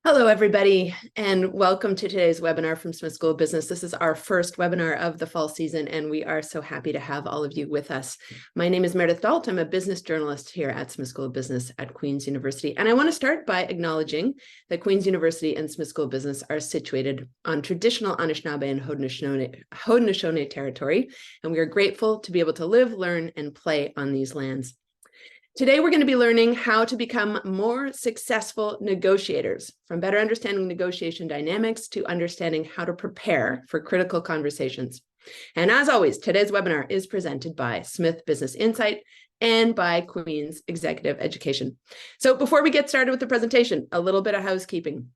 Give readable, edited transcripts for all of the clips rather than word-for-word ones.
Hello, everybody, and welcome to today's webinar from Smith School of Business. This is our first webinar of the fall season, and we are so happy to have all of you with us. My name is Meredith Dault. I'm a business journalist here at Smith School of Business at Queen's University. And I want to start by acknowledging that Queen's University and Smith School of Business are situated on traditional Anishinaabe and Haudenosaunee territory, and we are grateful to be able to live, learn, and play on these lands. Today, we're going to be learning how to become more successful negotiators, from better understanding negotiation dynamics to understanding how to prepare for critical conversations. And as always, today's webinar is presented by Smith Business Insight and by Queen's Executive Education. So before we get started with the presentation, a little bit of housekeeping.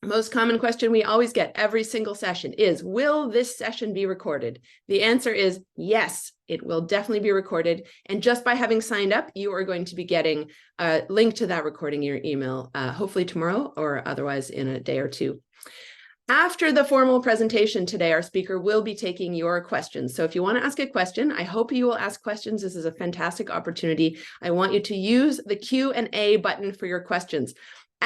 Most common question we always get every single session is, will this session be recorded? The answer is yes, it will definitely be recorded. And just by having signed up, you are going to be getting a link to that recording in your email, hopefully tomorrow or otherwise in a day or two. After the formal presentation today, our speaker will be taking your questions. So if you want to ask a question, I hope you will ask questions. This is a fantastic opportunity. I want you to use the Q&A button for your questions.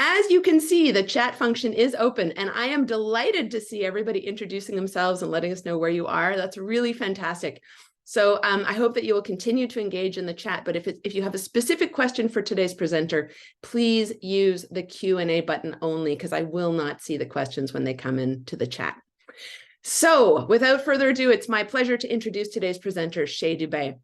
As you can see, the chat function is open, and I am delighted to see everybody introducing themselves and letting us know where you are. That's really fantastic. So I hope that you will continue to engage in the chat, but if you have a specific question for today's presenter, please use the Q&A button only, because I will not see the questions when they come into the chat. So without further ado, it's my pleasure to introduce today's presenter, Shai Dubey.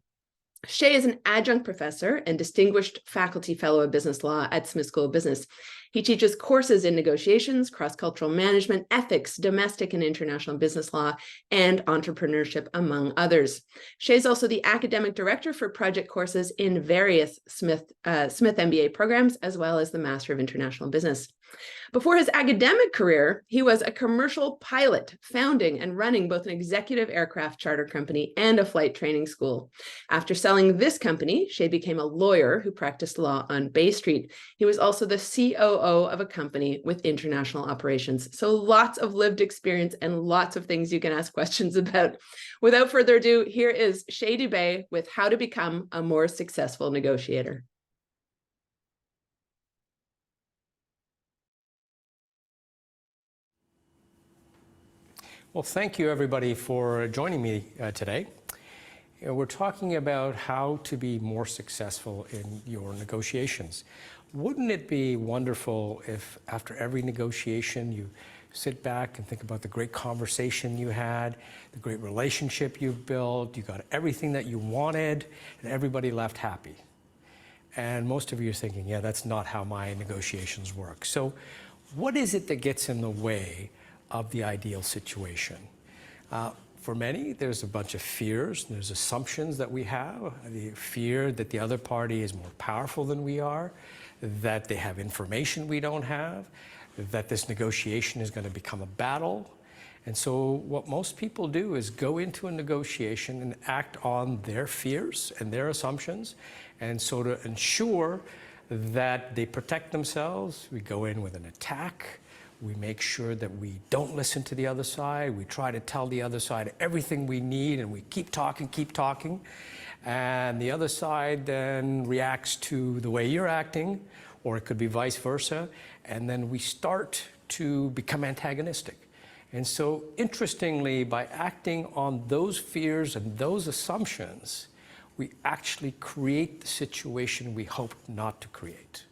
Shai is an adjunct professor and distinguished faculty fellow of business law at Smith School of Business. He teaches courses in negotiations, cross-cultural management, ethics, domestic and international business law, and entrepreneurship, among others. Shai is also the academic director for project courses in various Smith MBA programs, as well as the Master of International Business. Before his academic career, he was a commercial pilot, founding and running both an executive aircraft charter company and a flight training school. After selling this company, Shai became a lawyer who practiced law on Bay Street. He was also the COO of a company with international operations. So lots of lived experience and lots of things you can ask questions about. Without further ado, here is Shai Dubey with how to become a more successful negotiator. Well, thank you, everybody, for joining me today. We're talking about how to be more successful in your negotiations. Wouldn't it be wonderful if after every negotiation you sit back and think about the great conversation you had, the great relationship you've built, you got everything that you wanted, and everybody left happy? And most of you are thinking, yeah, that's not how my negotiations work. So what is it that gets in the way of the ideal situation? For many, there's a bunch of fears. There's assumptions that we have. The fear that the other party is more powerful than we are, that they have information we don't have, that this negotiation is going to become a battle. And so what most people do is go into a negotiation and act on their fears and their assumptions. And so to ensure that they protect themselves, we go in with an attack. We make sure that we don't listen to the other side. We try to tell the other side everything we need, and we keep talking. And the other side then reacts to the way you're acting, or it could be vice versa. And then we start to become antagonistic. And so interestingly, by acting on those fears and those assumptions, we actually create the situation we hope not to create.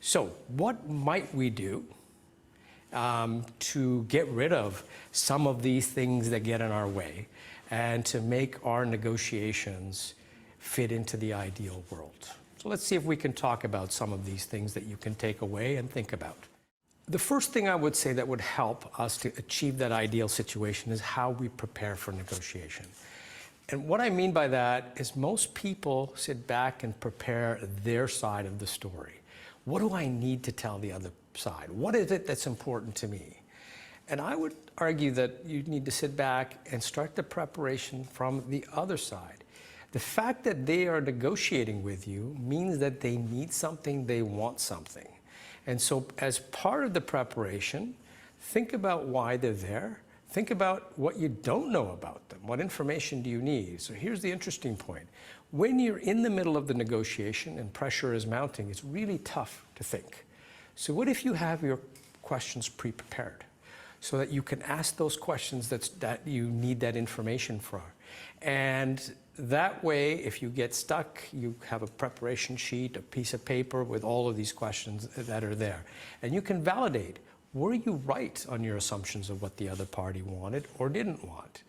So what might we do to get rid of some of these things that get in our way and to make our negotiations fit into the ideal world? So let's see if we can talk about some of these things that you can take away and think about. The first thing I would say that would help us to achieve that ideal situation is how we prepare for negotiation. And what I mean by that is most people sit back and prepare their side of the story. What do I need to tell the other side? What is it that's important to me? And I would argue that you need to sit back and start the preparation from the other side. The fact that they are negotiating with you means that they need something, they want something. And so as part of the preparation, think about why they're there. Think about what you don't know about them. What information do you need? So here's the interesting point. When you're in the middle of the negotiation and pressure is mounting, it's really tough to think. So what if you have your questions pre-prepared so that you can ask those questions that you need that information for. And that way, if you get stuck, you have a preparation sheet, a piece of paper with all of these questions that are there. And you can validate, were you right on your assumptions of what the other party wanted or didn't want?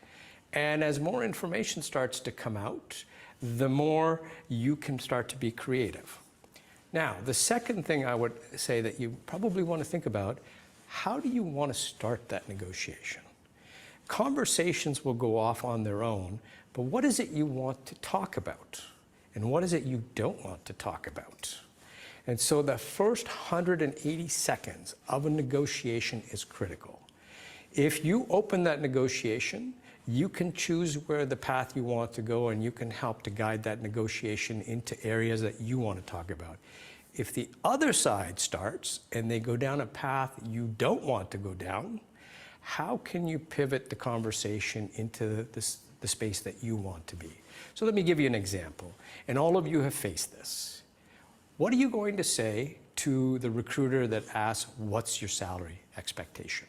And as more information starts to come out, the more you can start to be creative. Now, the second thing I would say that you probably want to think about, how do you want to start that negotiation? Conversations will go off on their own, but what is it you want to talk about? And what is it you don't want to talk about? And so the first 180 seconds of a negotiation is critical. If you open that negotiation, you can choose where the path you want to go, and you can help to guide that negotiation into areas that you want to talk about. If the other side starts and they go down a path you don't want to go down, how can you pivot the conversation into the space that you want to be? So let me give you an example, and all of you have faced this. What are you going to say to the recruiter that asks, what's your salary expectation?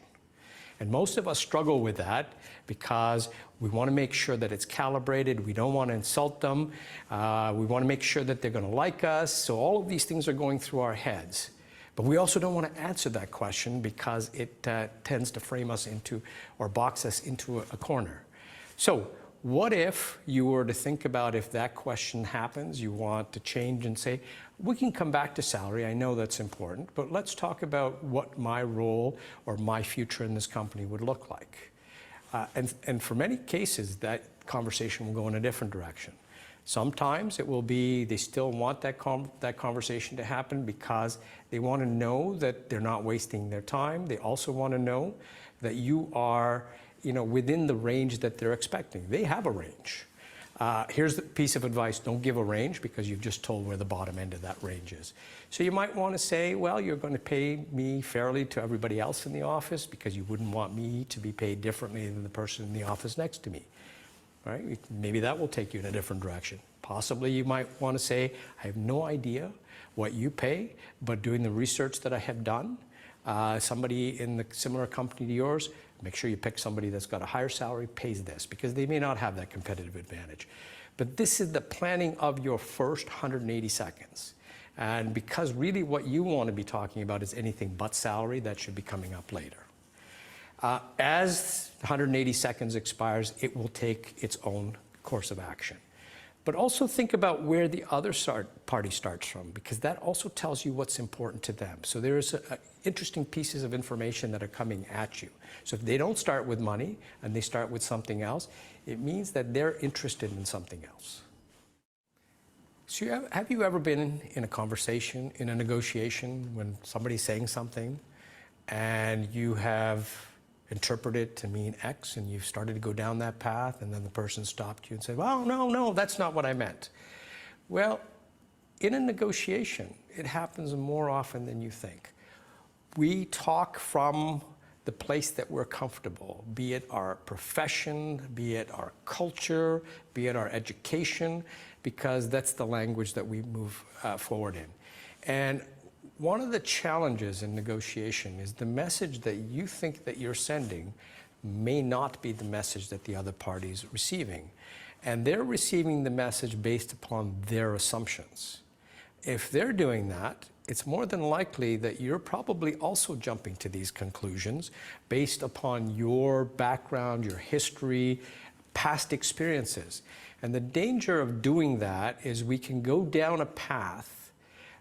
And most of us struggle with that because we want to make sure that it's calibrated. We don't want to insult them. We want to make sure that they're going to like us. So all of these things are going through our heads. But we also don't want to answer that question because it tends to frame us into or box us into a corner. So what if you were to think about, if that question happens, you want to change and say, we can come back to salary, I know that's important, but let's talk about what my role or my future in this company would look like. And for many cases, that conversation will go in a different direction. Sometimes it will be they still want that conversation to happen because they want to know that they're not wasting their time. They also want to know that you are, within the range that they're expecting. They have a range. Here's the piece of advice: don't give a range because you've just told where the bottom end of that range is. So you might want to say, well, you're going to pay me fairly to everybody else in the office because you wouldn't want me to be paid differently than the person in the office next to me. Right? Maybe that will take you in a different direction. Possibly you might want to say, I have no idea what you pay, but doing the research that I have done, somebody in the similar company to yours, make sure you pick somebody that's got a higher salary, pays this, because they may not have that competitive advantage. But this is the planning of your first 180 seconds. And because really what you want to be talking about is anything but salary, that should be coming up later. As 180 seconds expires, it will take its own course of action. But also think about where the other party starts from, because that also tells you what's important to them. So there's interesting pieces of information that are coming at you. So if they don't start with money and they start with something else, it means that they're interested in something else. So have you ever been in a conversation, in a negotiation, when somebody's saying something and you have interpreted it to mean X, and you've started to go down that path, and then the person stopped you and said, well, no, that's not what I meant. Well, in a negotiation, it happens more often than you think. We talk from the place that we're comfortable, be it our profession, be it our culture, be it our education, because that's the language that we move forward in. And one of the challenges in negotiation is the message that you think that you're sending may not be the message that the other party is receiving. And they're receiving the message based upon their assumptions. If they're doing that, it's more than likely that you're probably also jumping to these conclusions based upon your background, your history, past experiences. And the danger of doing that is we can go down a path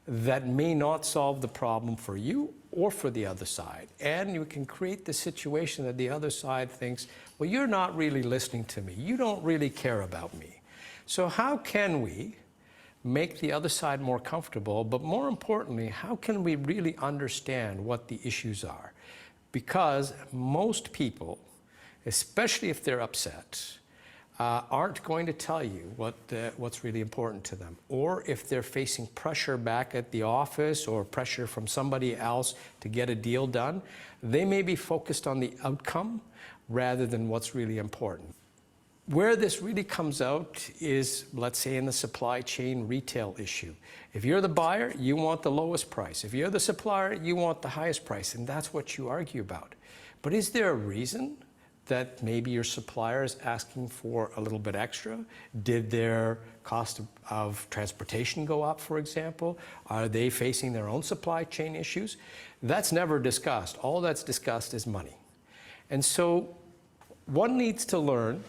that may not solve the problem for you or for the other side. And you can create the situation that the other side thinks, well, you're not really listening to me. You don't really care about me. So how can we make the other side more comfortable? But more importantly, how can we really understand what the issues are? Because most people, especially if they're upset, aren't going to tell you what's really important to them. Or if they're facing pressure back at the office or pressure from somebody else to get a deal done, they may be focused on the outcome rather than what's really important. Where this really comes out is, let's say, in the supply chain retail issue. If you're the buyer, you want the lowest price. If you're the supplier, you want the highest price, and that's what you argue about. But is there a reason that maybe your supplier is asking for a little bit extra? Did their cost of transportation go up, for example? Are they facing their own supply chain issues? That's never discussed. All that's discussed is money. And so one needs to learn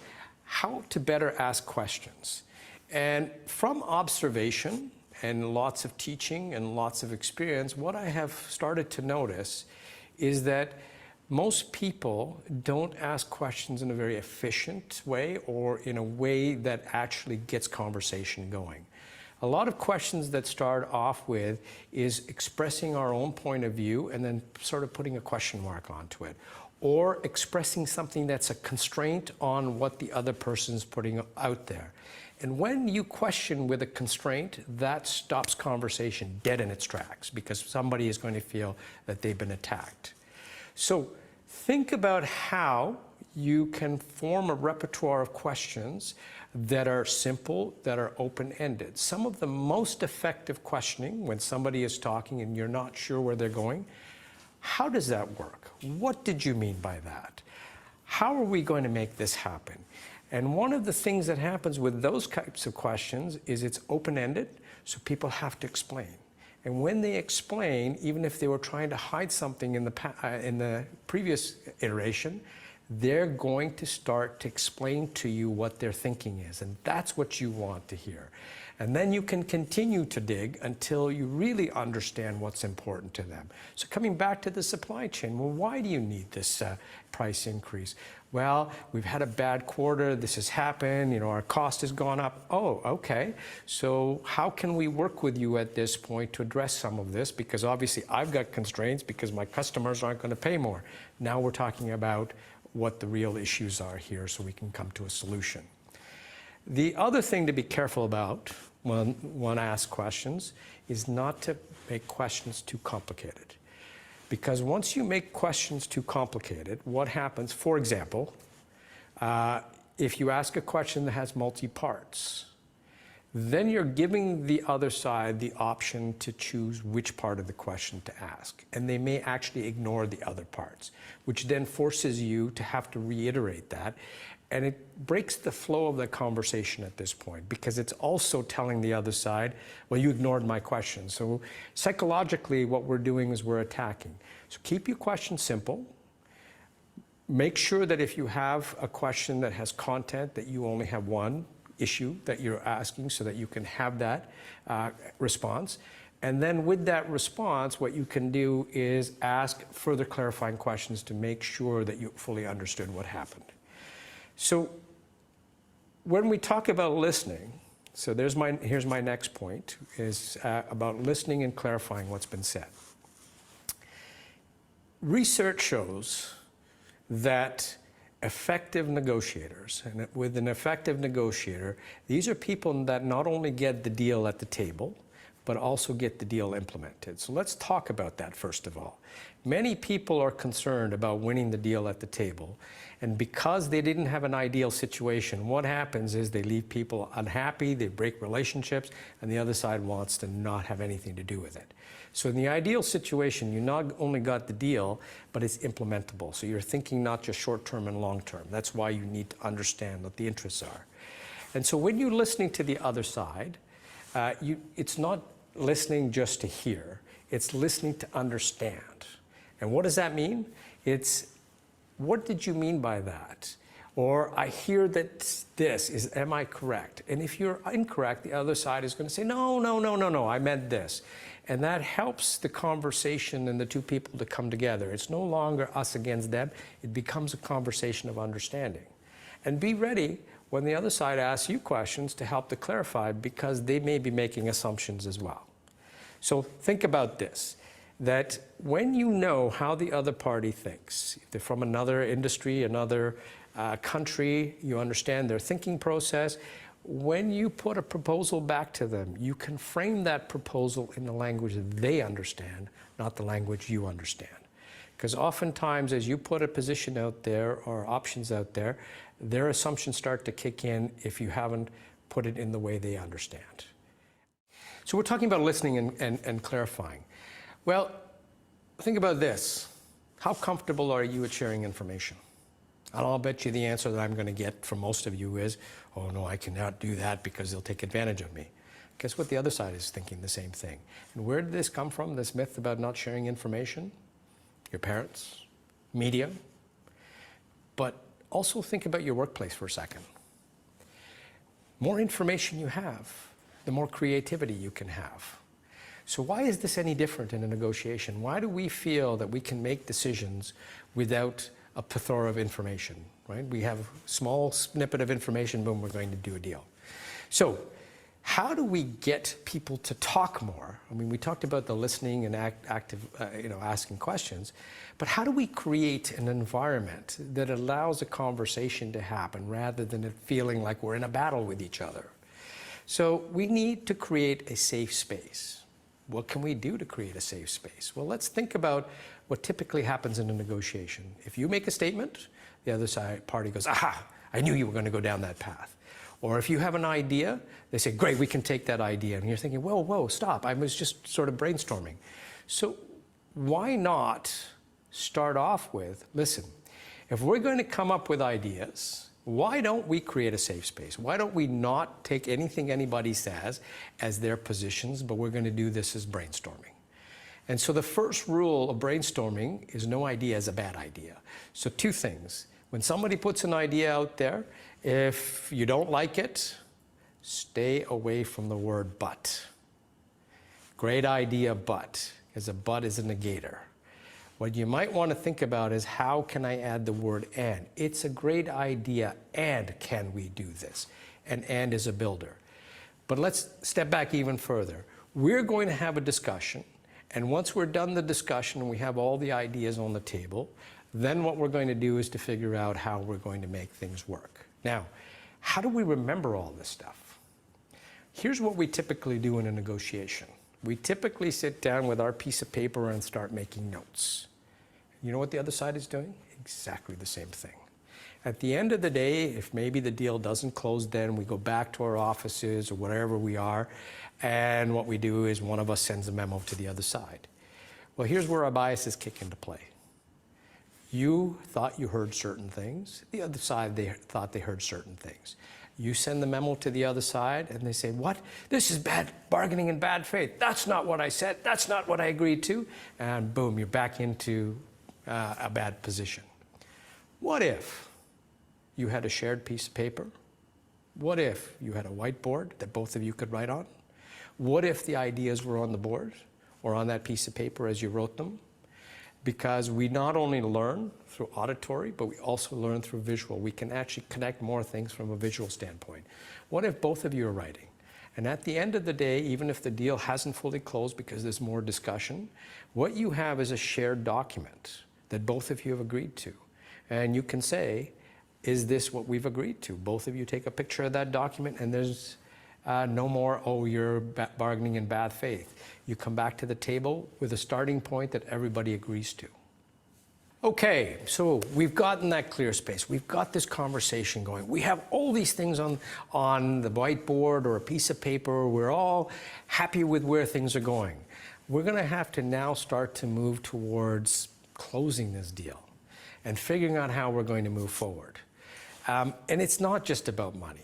how to better ask questions. And from observation and lots of teaching and lots of experience, what I have started to notice is that most people don't ask questions in a very efficient way or in a way that actually gets conversation going. A lot of questions that start off with is expressing our own point of view and then sort of putting a question mark onto it, or expressing something that's a constraint on what the other person's putting out there. And when you question with a constraint, that stops conversation dead in its tracks because somebody is going to feel that they've been attacked. So think about how you can form a repertoire of questions that are simple, that are open-ended. Some of the most effective questioning when somebody is talking and you're not sure where they're going, how does that work? What did you mean by that? How are we going to make this happen? And one of the things that happens with those types of questions is it's open-ended, so people have to explain. And when they explain, even if they were trying to hide something in the previous iteration, they're going to start to explain to you what their thinking is. And that's what you want to hear. And then you can continue to dig until you really understand what's important to them. So coming back to the supply chain, well, why do you need this price increase? Well, we've had a bad quarter, this has happened, our cost has gone up. Oh, okay. So how can we work with you at this point to address some of this? Because obviously I've got constraints because my customers aren't going to pay more. Now we're talking about what the real issues are here so we can come to a solution. The other thing to be careful about when one asks questions is not to make questions too complicated. Because once you make questions too complicated, what happens, for example, if you ask a question that has multi-parts, then you're giving the other side the option to choose which part of the question to ask. And they may actually ignore the other parts, which then forces you to have to reiterate that. And it breaks the flow of the conversation at this point because it's also telling the other side, well, you ignored my question. So psychologically, what we're doing is we're attacking. So keep your question simple. Make sure that if you have a question that has content, that you only have one issue that you're asking so that you can have that response. And then with that response, what you can do is ask further clarifying questions to make sure that you fully understood what happened. So when we talk about listening, so here's my next point, is about listening and clarifying what's been said. Research shows that effective negotiators, and with an effective negotiator, these are people that not only get the deal at the table, but also get the deal implemented. So let's talk about that first of all. Many people are concerned about winning the deal at the table, and because they didn't have an ideal situation, what happens is they leave people unhappy, they break relationships, and the other side wants to not have anything to do with it. So in the ideal situation, you not only got the deal, but it's implementable. So you're thinking not just short-term and long-term. That's why you need to understand what the interests are. And so when you're listening to the other side, it's not listening just to hear, it's listening to understand. And what does that mean? It's, what did you mean by that? Or I hear that am I correct? And if you're incorrect, the other side is going to say, no, I meant this. And that helps the conversation and the two people to come together. It's no longer us against them. It becomes a conversation of understanding. And be ready when the other side asks you questions to help to clarify, because they may be making assumptions as well. So think about this, that when you know how the other party thinks, if they're from another industry, another country, you understand their thinking process, when you put a proposal back to them, you can frame that proposal in the language that they understand, not the language you understand. Because oftentimes as you put a position out there or options out there, their assumptions start to kick in if you haven't put it in the way they understand. So we're talking about listening and clarifying. Well, think about this. How comfortable are you at sharing information? And I'll bet you the answer that I'm going to get from most of you is, oh no, I cannot do that because they'll take advantage of me. Guess what? The other side is thinking the same thing. And where did this come from, this myth about not sharing information? Your parents, media. But also think about your workplace for a second. More information you have, the more creativity you can have. So why is this any different in a negotiation? Why do we feel that we can make decisions without a plethora of information, right? We have a small snippet of information, boom, we're going to do a deal. So how do we get people to talk more? I mean, we talked about the listening and active, asking questions, but how do we create an environment that allows a conversation to happen rather than it feeling like we're in a battle with each other? So we need to create a safe space. What can we do to create a safe space? Well, let's think about what typically happens in a negotiation. If you make a statement, the other side party goes, aha, I knew you were going to go down that path. Or if you have an idea, they say, great, we can take that idea. And you're thinking, whoa, stop. I was just sort of brainstorming. So why not start off with, listen, if we're going to come up with ideas, why don't we create a safe space? Why don't we not take anything anybody says as their positions, but we're going to do this as brainstorming? And so the first rule of brainstorming is no idea is a bad idea. So two things. When somebody puts an idea out there, if you don't like it, stay away from the word but. Great idea, but, because a but is a negator. What you might want to think about is how can I add the word and? It's a great idea, and can we do this? And is a builder. But let's step back even further. We're going to have a discussion, and once we're done the discussion and we have all the ideas on the table, then what we're going to do is to figure out how we're going to make things work. Now, how do we remember all this stuff? Here's what we typically do in a negotiation. We typically sit down with our piece of paper and start making notes. You know what the other side is doing? Exactly the same thing. At the end of the day, if maybe the deal doesn't close then, we go back to our offices or wherever we are, and what we do is one of us sends a memo to the other side. Well, here's where our biases kick into play. You thought you heard certain things. The other side, they thought they heard certain things. You send the memo to the other side and they say, what? This is bad bargaining in bad faith. That's not what I said. That's not what I agreed to. And boom, you're back into a bad position. What if you had a shared piece of paper? What if you had a whiteboard that both of you could write on? What if the ideas were on the board or on that piece of paper as you wrote them? Because we not only learn through auditory, but we also learn through visual. We can actually connect more things from a visual standpoint. What if both of you are writing? And at the end of the day, even if the deal hasn't fully closed because there's more discussion, what you have is a shared document that both of you have agreed to. And you can say, is this what we've agreed to? Both of you take a picture of that document and there's no more, oh, you're bargaining in bad faith. You come back to the table with a starting point that everybody agrees to. Okay, so we've gotten that clear space. We've got this conversation going. We have all these things on the whiteboard or a piece of paper. We're all happy with where things are going. We're going to have to now start to move towards closing this deal and figuring out how we're going to move forward. And it's not just about money.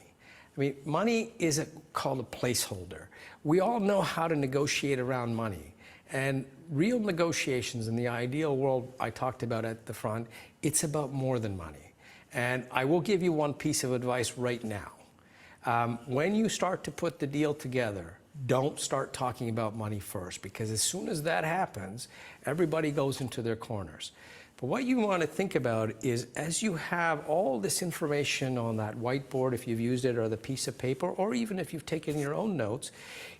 I mean, money is called a placeholder. We all know how to negotiate around money. And real negotiations in the ideal world I talked about at the front, it's about more than money. And I will give you one piece of advice right now. When you start to put the deal together, don't start talking about money first, because as soon as that happens, everybody goes into their corners. But what you want to think about is, as you have all this information on that whiteboard, if you've used it, or the piece of paper, or even if you've taken your own notes,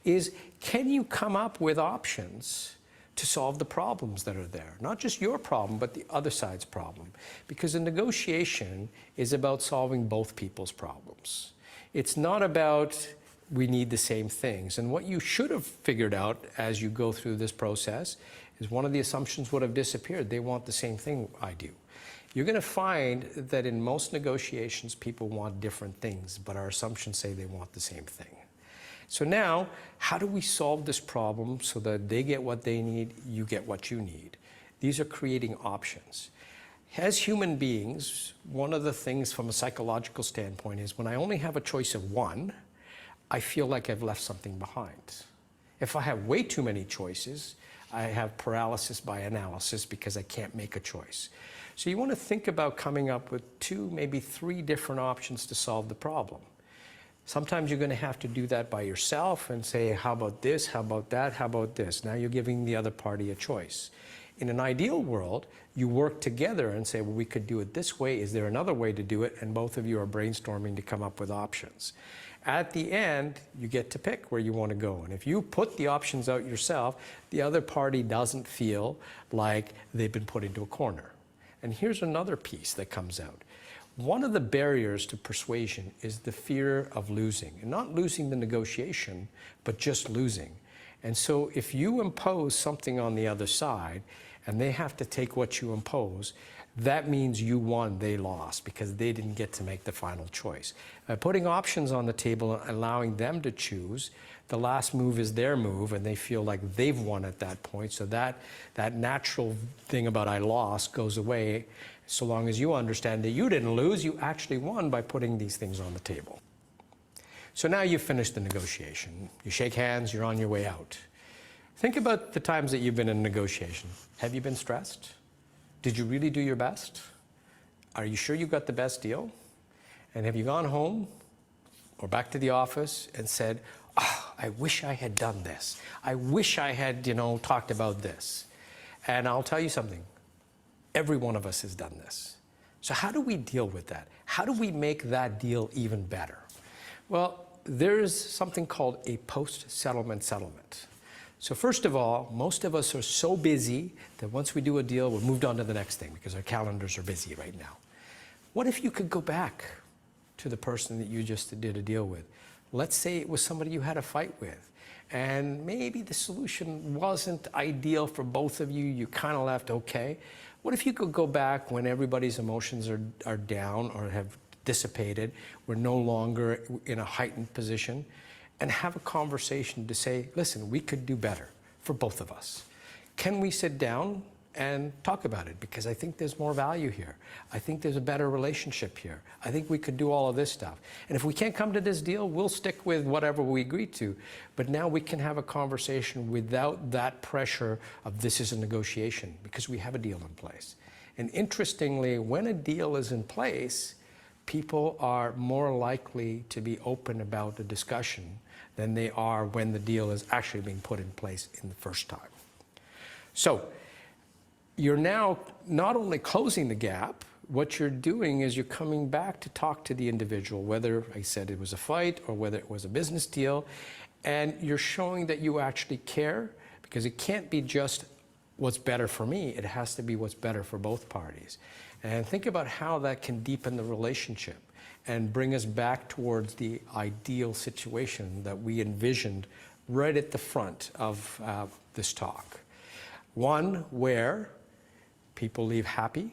is can you come up with options to solve the problems that are there? Not just your problem, but the other side's problem. Because a negotiation is about solving both people's problems. It's not about we need the same things. And what you should have figured out as you go through this process is one of the assumptions would have disappeared. They want the same thing I do. You're going to find that in most negotiations, people want different things, but our assumptions say they want the same thing. So now, how do we solve this problem so that they get what they need, you get what you need? These are creating options. As human beings, one of the things from a psychological standpoint is when I only have a choice of one, I feel like I've left something behind. If I have way too many choices, I have paralysis by analysis because I can't make a choice. So you want to think about coming up with 2, maybe 3 different options to solve the problem. Sometimes you're going to have to do that by yourself and say, how about this, how about that, how about this? Now you're giving the other party a choice. In an ideal world, you work together and say, well, we could do it this way. Is there another way to do it? And both of you are brainstorming to come up with options. At the end, you get to pick where you want to go. And if you put the options out yourself, the other party doesn't feel like they've been put into a corner. And here's another piece that comes out. One of the barriers to persuasion is the fear of losing. And not losing the negotiation, but just losing. And so if you impose something on the other side, and they have to take what you impose, that means you won, they lost, because they didn't get to make the final choice. By putting options on the table and allowing them to choose, the last move is their move, and they feel like they've won at that point. So that natural thing about I lost goes away, so long as you understand that you didn't lose, you actually won by putting these things on the table. So now you've finished the negotiation. You shake hands, you're on your way out. Think about the times that you've been in a negotiation. Have you been stressed? Did you really do your best? Are you sure you got the best deal? And have you gone home or back to the office and said, oh, I wish I had done this. I wish I had, talked about this. And I'll tell you something. Every one of us has done this. So how do we deal with that? How do we make that deal even better? Well, there's something called a post-settlement settlement. So first of all, most of us are so busy that once we do a deal, we're moved on to the next thing because our calendars are busy right now. What if you could go back to the person that you just did a deal with? Let's say it was somebody you had a fight with, and maybe the solution wasn't ideal for both of you. You kind of left okay. What if you could go back when everybody's emotions are down or have dissipated, we're no longer in a heightened position, and have a conversation to say, listen, we could do better for both of us. Can we sit down and talk about it? Because I think there's more value here. I think there's a better relationship here. I think we could do all of this stuff. And if we can't come to this deal, we'll stick with whatever we agree to. But now we can have a conversation without that pressure of this is a negotiation, because we have a deal in place. And interestingly, when a deal is in place, people are more likely to be open about the discussion than they are when the deal is actually being put in place in the first time. So you're now not only closing the gap, what you're doing is you're coming back to talk to the individual, whether I said it was a fight or whether it was a business deal, and you're showing that you actually care, because it can't be just what's better for me, it has to be what's better for both parties. And think about how that can deepen the relationship and bring us back towards the ideal situation that we envisioned right at the front of this talk. One where people leave happy,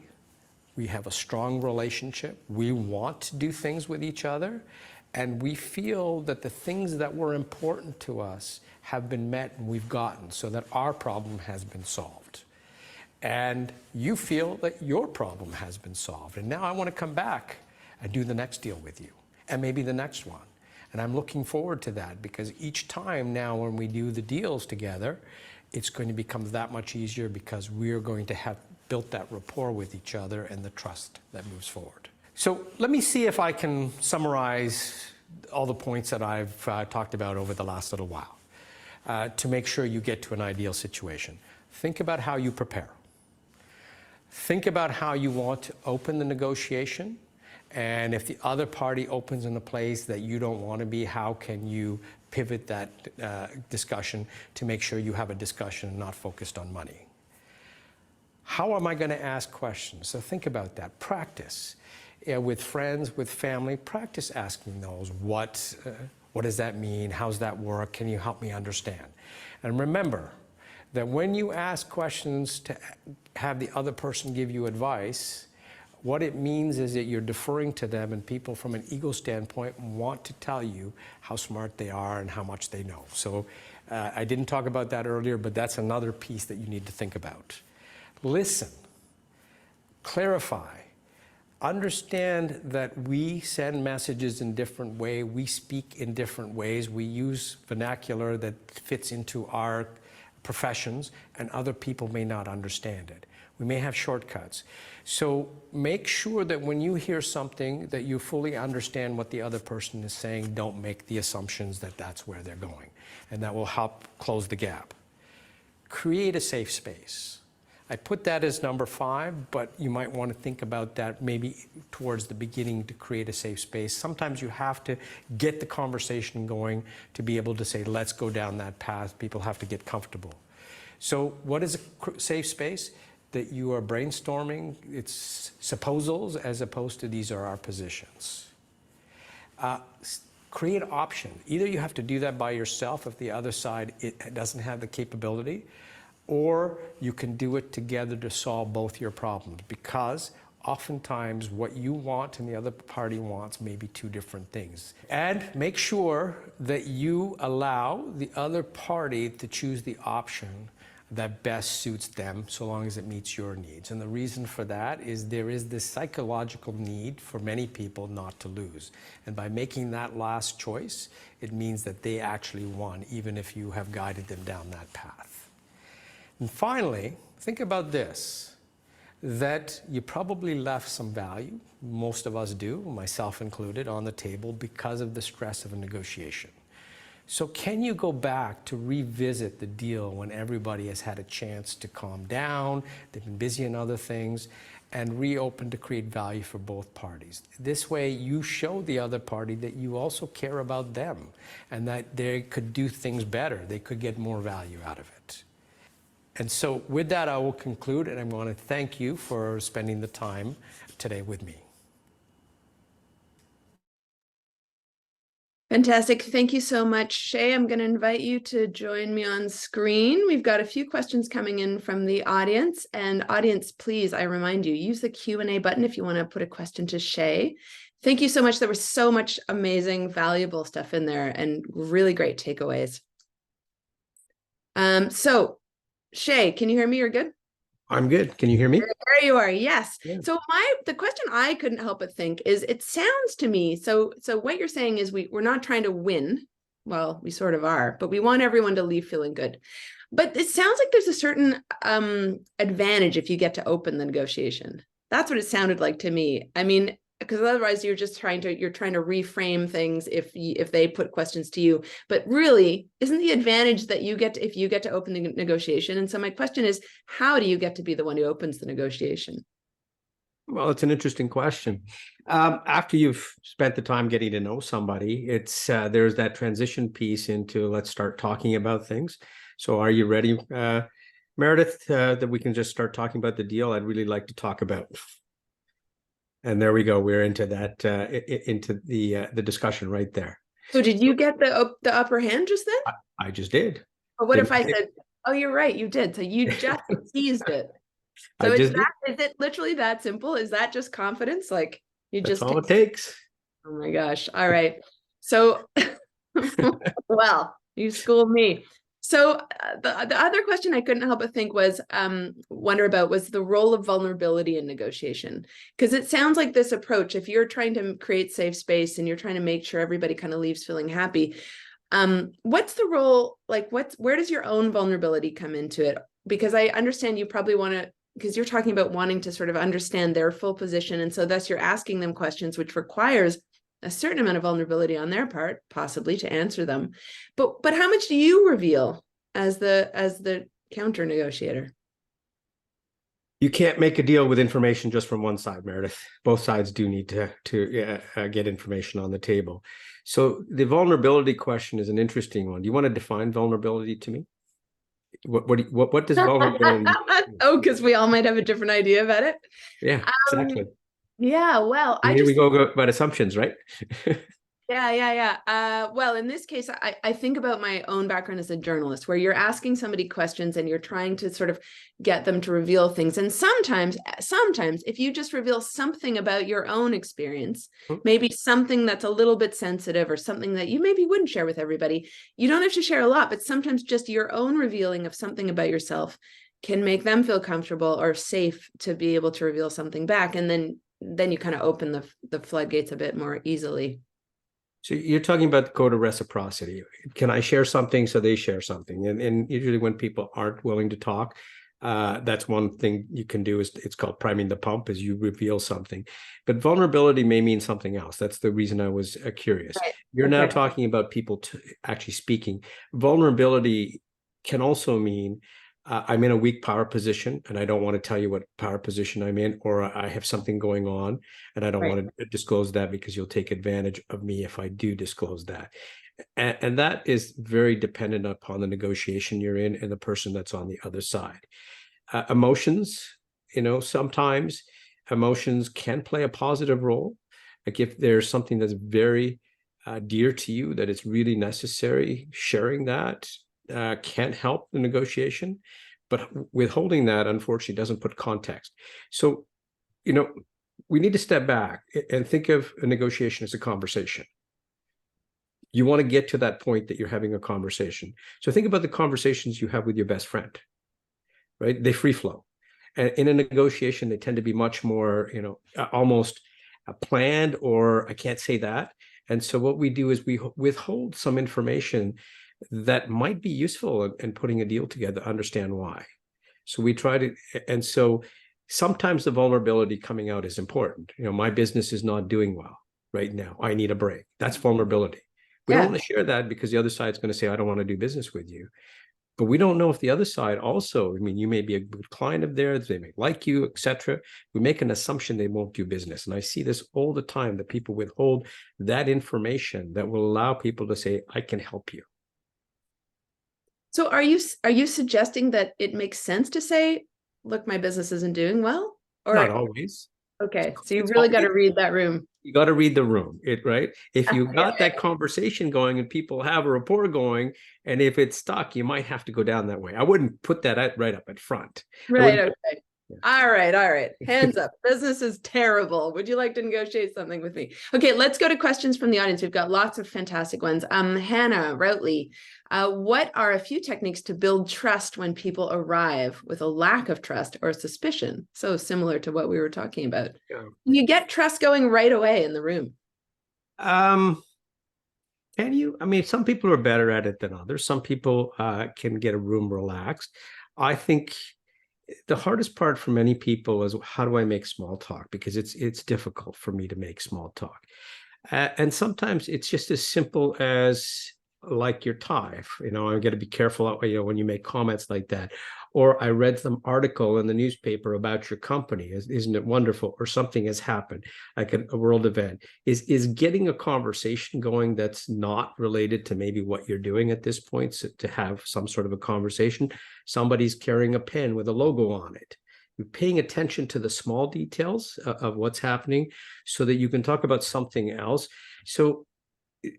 we have a strong relationship, we want to do things with each other, and we feel that the things that were important to us have been met and we've gotten, so that our problem has been solved. And you feel that your problem has been solved. And now I want to come back and do the next deal with you, and maybe the next one. And I'm looking forward to that, because each time now when we do the deals together, it's going to become that much easier, because we're going to have built that rapport with each other and the trust that moves forward. So let me see if I can summarize all the points that I've talked about over the last little while to make sure you get to an ideal situation. Think about how you prepare. Think about how you want to open the negotiation, and if the other party opens in a place that you don't want to be, how can you pivot that discussion to make sure you have a discussion not focused on money? How am I going to ask questions? So think about that. Practice. With friends, with family, practice asking those. What does that mean? How's that work? Can you help me understand? And remember that when you ask questions to have the other person give you advice, what it means is that you're deferring to them, and people from an ego standpoint want to tell you how smart they are and how much they know. So I didn't talk about that earlier, but that's another piece that you need to think about. Listen, clarify, understand that we send messages in different ways, we speak in different ways, we use vernacular that fits into our professions, and other people may not understand it. We may have shortcuts. So make sure that when you hear something that you fully understand what the other person is saying. Don't make the assumptions that that's where they're going, and that will help close the gap. Create a safe space. I put that as number 5, but you might want to think about that maybe towards the beginning to create a safe space. Sometimes you have to get the conversation going to be able to say, let's go down that path. People have to get comfortable. So what is a safe space? That you are brainstorming, it's supposals as opposed to these are our positions. Create an option. Either you have to do that by yourself if the other side doesn't have the capability, or you can do it together to solve both your problems, because oftentimes what you want and the other party wants may be 2 different things. And make sure that you allow the other party to choose the option that best suits them, so long as it meets your needs. And the reason for that is there is this psychological need for many people not to lose. And by making that last choice, it means that they actually won, even if you have guided them down that path. And finally, think about this, that you probably left some value, most of us do, myself included, on the table because of the stress of a negotiation. So can you go back to revisit the deal when everybody has had a chance to calm down, they've been busy in other things, and reopen to create value for both parties? This way you show the other party that you also care about them and that they could do things better, they could get more value out of it. And so with that, I will conclude, and I want to thank you for spending the time today with me. Fantastic. Thank you so much, Shai. I'm going to invite you to join me on screen. We've got a few questions coming in from the audience. And audience, please, I remind you, use the Q&A button if you want to put a question to Shai. Thank you so much. There was so much amazing, valuable stuff in there and really great takeaways. So, Shai, can you hear me? You're good? I'm good. Can you hear me? There you are. Yes. Yeah. So the question I couldn't help but think is, it sounds to me, so what you're saying is we're not trying to win. Well, we sort of are, but we want everyone to leave feeling good. But it sounds like there's a certain advantage if you get to open the negotiation. That's what it sounded like to me. I mean, because otherwise you're trying to reframe things if they put questions to you. But really, isn't the advantage that you get if you get to open the negotiation? And so my question is, how do you get to be the one who opens the negotiation? Well, it's an interesting question. After you've spent the time getting to know somebody, it's there's that transition piece into let's start talking about things. So are you ready, Meredith, that we can just start talking about the deal I'd really like to talk about? And there we go. We're into that, into the discussion right there. So did you get the upper hand just then? I just did. Or what if I said, oh, you're right, you did. So you just seized it. So is it literally that simple? Is that just confidence? Like That's all it takes. Oh my gosh. All right. So, well, you schooled me. So the other question I couldn't help but think was, wonder about was the role of vulnerability in negotiation. Because it sounds like this approach, if you're trying to create safe space and you're trying to make sure everybody kind of leaves feeling happy, what's the role, like where does your own vulnerability come into it? Because I understand you probably want to, because you're talking about wanting to sort of understand their full position. And so thus you're asking them questions, which requires a certain amount of vulnerability on their part, possibly to answer them. But how much do you reveal as the counter negotiator? You can't make a deal with information just from one side, Meredith. Both sides do need to get information on the table. So the vulnerability question is an interesting one. Do you want to define vulnerability to me? What does vulnerability mean? Oh, because we all might have a different idea about it. Yeah, exactly. Yeah, well, Here we go about assumptions, right? Yeah. Well, in this case, I think about my own background as a journalist, where you're asking somebody questions and you're trying to sort of get them to reveal things. And sometimes if you just reveal something about your own experience, maybe something that's a little bit sensitive or something that you maybe wouldn't share with everybody, you don't have to share a lot, but sometimes just your own revealing of something about yourself can make them feel comfortable or safe to be able to reveal something back. And then you kind of open the floodgates a bit more easily. So you're talking about the code of reciprocity. Can I share something so they share something? And usually when people aren't willing to talk, that's one thing you can do. Is it's called priming the pump, is you reveal something. But vulnerability may mean something else. That's the reason I was curious. Right. You're now talking about people actually speaking. Vulnerability can also mean I'm in a weak power position and I don't want to tell you what power position I'm in, or I have something going on and I don't want to disclose that because you'll take advantage of me if I do disclose that. And that is very dependent upon the negotiation you're in and the person that's on the other side. Emotions, sometimes emotions can play a positive role. Like if there's something that's very dear to you, that it's really necessary, sharing that can't help the negotiation, but withholding that unfortunately doesn't put context. So, we need to step back and think of a negotiation as a conversation. You want to get to that point that you're having a conversation. So think about the conversations you have with your best friend, right? They free flow. And in a negotiation, they tend to be much more, almost planned, or I can't say that. And so what we do is we withhold some information that might be useful in putting a deal together, understand why. So we try to, and so sometimes the vulnerability coming out is important. My business is not doing well right now. I need a break. That's vulnerability. We don't want to share that because the other side's going to say, I don't want to do business with you. But we don't know if the other side also, you may be a good client of theirs, they may like you, etc. We make an assumption they won't do business. And I see this all the time, that people withhold that information that will allow people to say, I can help you. So are you suggesting that it makes sense to say, look, my business isn't doing well? Or not always. Okay, so you really got to read that room. You got to read the room, right? If you got that conversation going and people have a rapport going, and if it's stuck, you might have to go down that way. I wouldn't put that right up at front. Right, okay. All right. Hands up. Business is terrible. Would you like to negotiate something with me? Okay, let's go to questions from the audience. We've got lots of fantastic ones. Hannah Routley, what are a few techniques to build trust when people arrive with a lack of trust or suspicion? So similar to what we were talking about. Yeah. You get trust going right away in the room. Can you? Some people are better at it than others. Some people can get a room relaxed. I think the hardest part for many people is, how do I make small talk? Because it's difficult for me to make small talk. And sometimes it's just as simple as, like, your tie. I'm going to be careful when you make comments like that. Or I read some article in the newspaper about your company. Isn't it wonderful? Or something has happened, like a world event. Is getting a conversation going that's not related to maybe what you're doing at this point, so to have some sort of a conversation. Somebody's carrying a pen with a logo on it. You're paying attention to the small details of what's happening so that you can talk about something else. So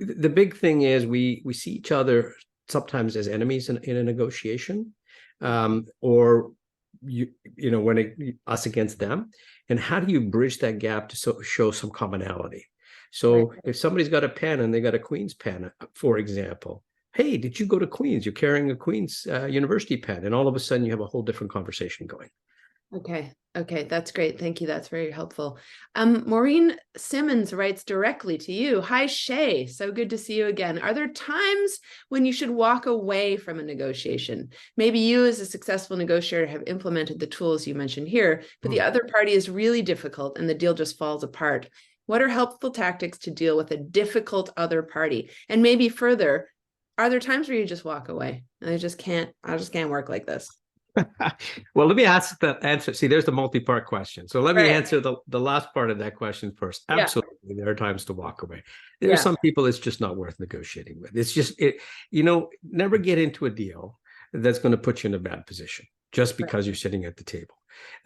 the big thing is we see each other sometimes as enemies in a negotiation, or us against them. And how do you bridge that gap to show some commonality? So if somebody's got a pen and they got a Queen's pen, for example, hey, did you go to Queen's? You're carrying a Queen's university pen, and all of a sudden you have a whole different conversation going. Okay, that's great. Thank you. That's very helpful. Maureen Simmons writes directly to you. Hi, Shai. So good to see you again. Are there times when you should walk away from a negotiation? Maybe you, as a successful negotiator, have implemented the tools you mentioned here, but the other party is really difficult and the deal just falls apart. What are helpful tactics to deal with a difficult other party? And maybe further, are there times where you just walk away and I just can't work like this? Well, let me answer. See, there's the multi-part question. So let me answer the last part of that question first. Absolutely. There are times to walk away. There are some people it's just not worth negotiating with. It's just, never get into a deal that's going to put you in a bad position. just because you're sitting at the table.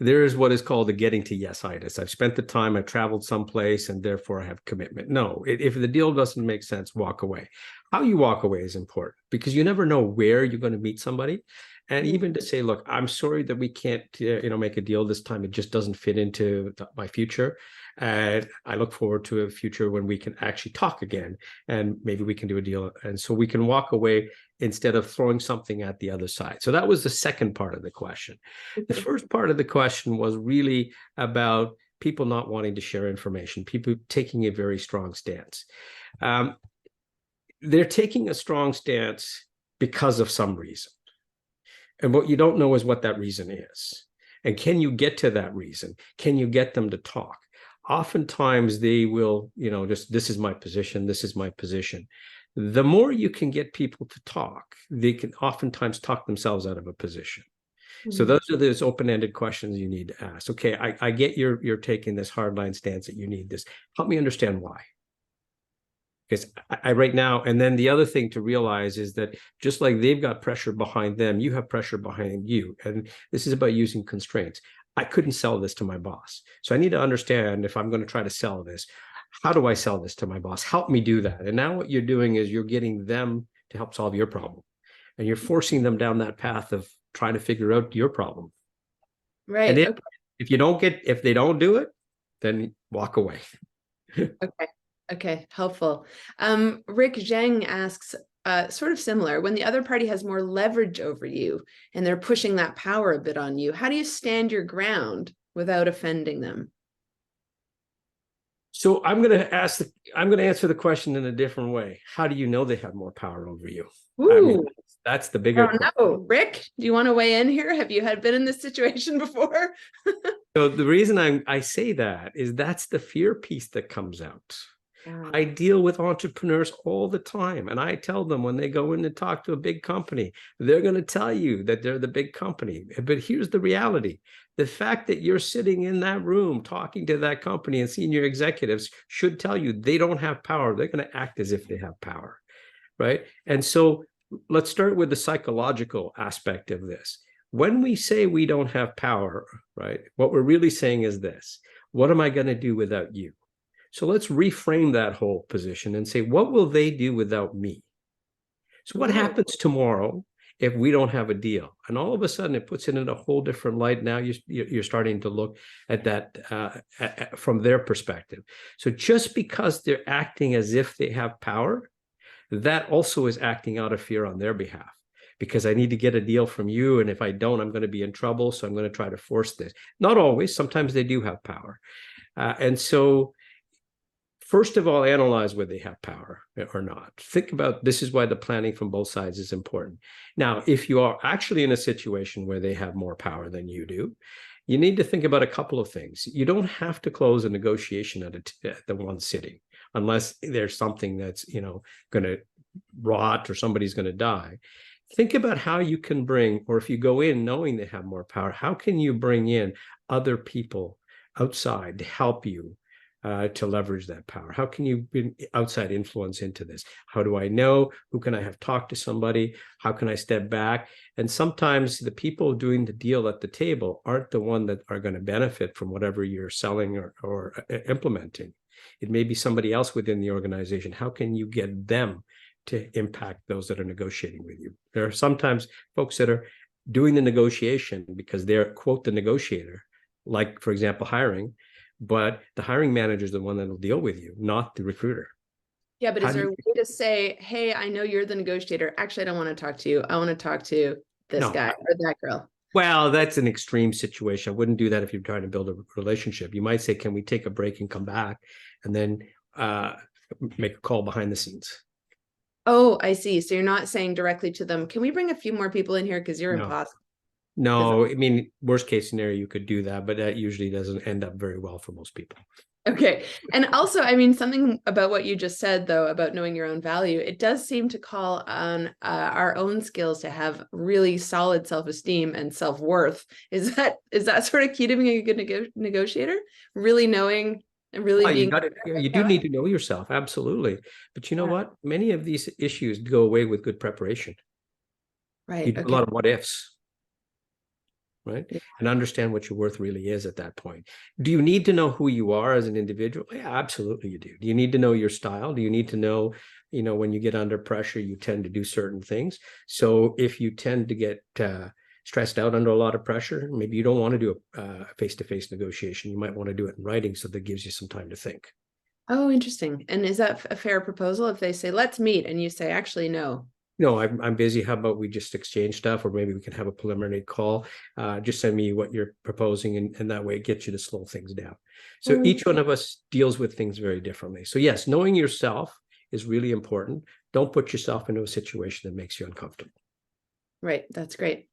There is what is called the getting to yes-itis. I've spent the time, I've traveled someplace, and therefore I have commitment. No, if the deal doesn't make sense, walk away. How you walk away is important because you never know where you're going to meet somebody. And even to say, look, I'm sorry that we can't, make a deal this time. It just doesn't fit into my future. And I look forward to a future when we can actually talk again and maybe we can do a deal. And so we can walk away instead of throwing something at the other side. So that was the second part of the question. The first part of the question was really about people not wanting to share information, people taking a very strong stance. They're taking a strong stance because of some reason. And what you don't know is what that reason is. And can you get to that reason? Can you get them to talk? Oftentimes they will, just this is my position, this is my position. The more you can get people to talk, they can oftentimes talk themselves out of a position. Mm-hmm. So those are those open-ended questions you need to ask. Okay, I get you're taking this hardline stance that you need this. Help me understand why. Because I right now, and then the other thing to realize is that just like they've got pressure behind them, you have pressure behind you. And this is about using constraints. I couldn't sell this to my boss. So I need to understand if I'm going to try to sell this, how do I sell this to my boss? Help me do that. And now what you're doing is you're getting them to help solve your problem. And you're forcing them down that path of trying to figure out your problem. Right. And if they don't do it, then walk away. Okay, helpful. Rick Zhang asks, sort of similar, when the other party has more leverage over you and they're pushing that power a bit on you, how do you stand your ground without offending them? So I'm going to answer the question in a different way. How do you know they have more power over you? I mean, that's the bigger question. No. Rick, do you want to weigh in here? Have you been in this situation before? So the reason I say that is that's the fear piece that comes out. I deal with entrepreneurs all the time, and I tell them when they go in to talk to a big company, they're going to tell you that they're the big company. But here's the reality. The fact that you're sitting in that room talking to that company and senior executives should tell you they don't have power. They're going to act as if they have power, right? And so let's start with the psychological aspect of this. When we say we don't have power, right, what we're really saying is this: what am I going to do without you? So let's reframe that whole position and say, what will they do without me? So what happens tomorrow if we don't have a deal? And all of a sudden it puts it in a whole different light. Now you're starting to look at that from their perspective. So just because they're acting as if they have power, that also is acting out of fear on their behalf. Because I need to get a deal from you, and if I don't, I'm going to be in trouble. So I'm going to try to force this. Not always. Sometimes they do have power. And so first of all, analyze whether they have power or not. Think about, this is why the planning from both sides is important. Now, if you are actually in a situation where they have more power than you do, you need to think about a couple of things. You don't have to close a negotiation at the one sitting, unless there's something that's, going to rot or somebody's going to die. Think about how you can bring, or if you go in knowing they have more power, how can you bring in other people outside to help you to leverage that power? How can you bring outside influence into this? How do I know? Who can I have talked to somebody? How can I step back? And sometimes the people doing the deal at the table aren't the one that are going to benefit from whatever you're selling or implementing. It may be somebody else within the organization. How can you get them to impact those that are negotiating with you? There are sometimes folks that are doing the negotiation because they're, quote, the negotiator, like, for example, hiring. But the hiring manager is the one that will deal with you, not the recruiter. Yeah, but is there a way to say, hey, I know you're the negotiator. Actually, I don't want to talk to you. I want to talk to this guy or that girl. Well, that's an extreme situation. I wouldn't do that if you're trying to build a relationship. You might say, can we take a break and come back, and then make a call behind the scenes. Oh, I see. So you're not saying directly to them, can we bring a few more people in here because you're impossible? No, I mean, worst case scenario, you could do that, but that usually doesn't end up very well for most people. Okay. And also, I mean, something about what you just said, though, about knowing your own value, it does seem to call on our own skills to have really solid self-esteem and self-worth. Is that sort of key to being a good negotiator? Really knowing and really being... You do need to know yourself. Absolutely. But you know what? Many of these issues go away with good preparation. Right. You do a lot of what ifs. right? And understand what your worth really is at that point. Do you need to know who you are as an individual? Yeah, absolutely you do. Do you need to know your style? Do you need to know, when you get under pressure, you tend to do certain things. So if you tend to get stressed out under a lot of pressure, maybe you don't want to do a face-to-face negotiation. You might want to do it in writing so that gives you some time to think. Oh, interesting. And is that a fair proposal if they say, let's meet, and you say, actually, no? No, I'm busy. How about we just exchange stuff, or maybe we can have a preliminary call. Just send me what you're proposing, and that way it gets you to slow things down. So each one of us deals with things very differently. So yes, knowing yourself is really important. Don't put yourself into a situation that makes you uncomfortable. Right. That's great.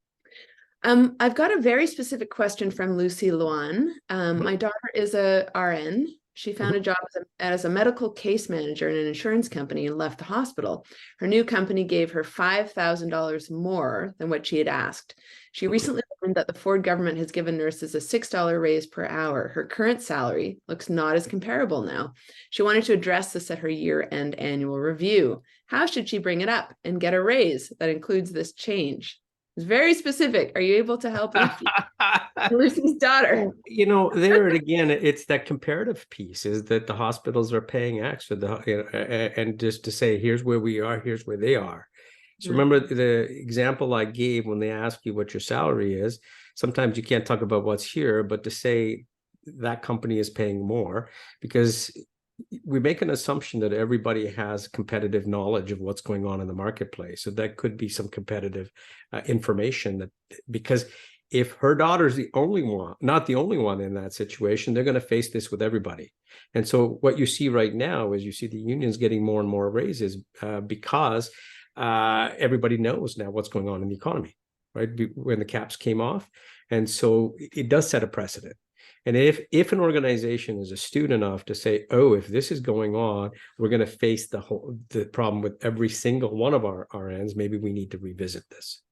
I've got a very specific question from Lucy Luan. My daughter is a RN. She found a job as a medical case manager in an insurance company and left the hospital. Her new company gave her $5,000 more than what she had asked. She recently learned that the Ford government has given nurses a $6 raise per hour. Her current salary looks not as comparable now. She wanted to address this at her year-end annual review. How should she bring it up and get a raise that includes this change? It's very specific. Are you able to help Lucy's daughter? There again, it's that comparative piece, is that the hospitals are paying extra, and just to say, here's where we are, here's where they are. So remember the example I gave when they ask you what your salary is. Sometimes you can't talk about what's here, but to say that company is paying more, because we make an assumption that everybody has competitive knowledge of what's going on in the marketplace. So that could be some competitive information, that because if her daughter's the only one, not the only one in that situation, they're going to face this with everybody. And so what you see right now is you see the unions getting more and more raises because everybody knows now what's going on in the economy, right? When the caps came off. And so it does set a precedent. And if an organization is astute enough to say, oh, if this is going on, we're going to face the problem with every single one of our RNs, maybe we need to revisit this.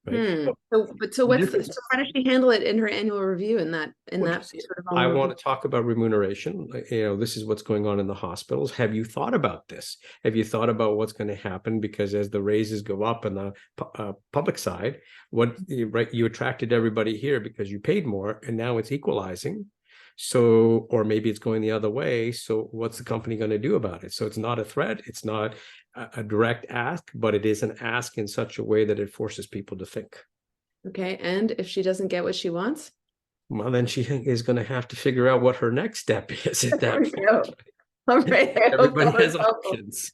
Right? So how does she handle it in her annual review in that sort of I want to talk about remuneration. This is what's going on in the hospitals. Have you thought about this? Have you thought about what's going to happen? Because as the raises go up on the public side, you attracted everybody here because you paid more, and now it's equalizing. So, or maybe it's going the other way. So what's the company going to do about it? So it's not a threat. It's not a direct ask, but it is an ask in such a way that it forces people to think. Okay. And if she doesn't get what she wants? Well, then she is going to have to figure out what her next step is at that point. All right. Everybody has options.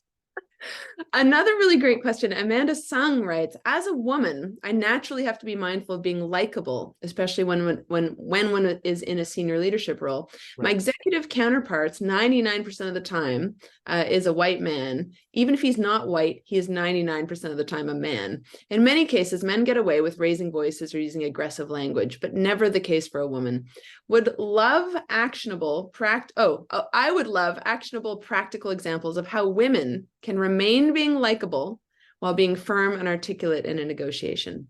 Another really great question. Amanda Sung writes, as a woman, I naturally have to be mindful of being likable, especially when one is in a senior leadership role. Right. My executive counterparts, 99% of the time, is a white man. Even if he's not white, he is 99% of the time a man. In many cases, men get away with raising voices or using aggressive language, but never the case for a woman. I would love actionable practical examples of how women can remain being likable while being firm and articulate in a negotiation.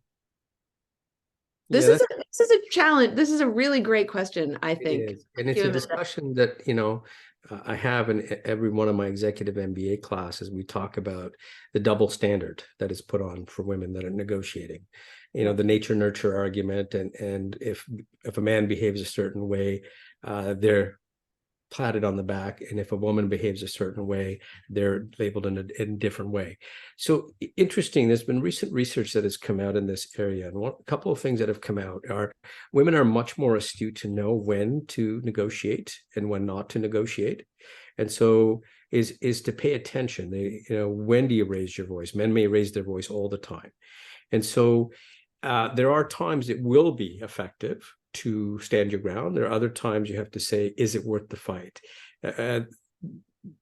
This is a challenge. This is a really great question, I think. And it's a discussion that, I have in every one of my executive MBA classes. We talk about the double standard that is put on for women that are negotiating. The nature nurture argument, and if a man behaves a certain way, they're patted on the back, and if a woman behaves a certain way, they're labeled in a different way. So interesting, there's been recent research that has come out in this area, and a couple of things that have come out are women are much more astute to know when to negotiate and when not to negotiate. And so is to pay attention. When do you raise your voice? Men may raise their voice all the time. And so there are times it will be effective to stand your ground. There are other times you have to say, is it worth the fight?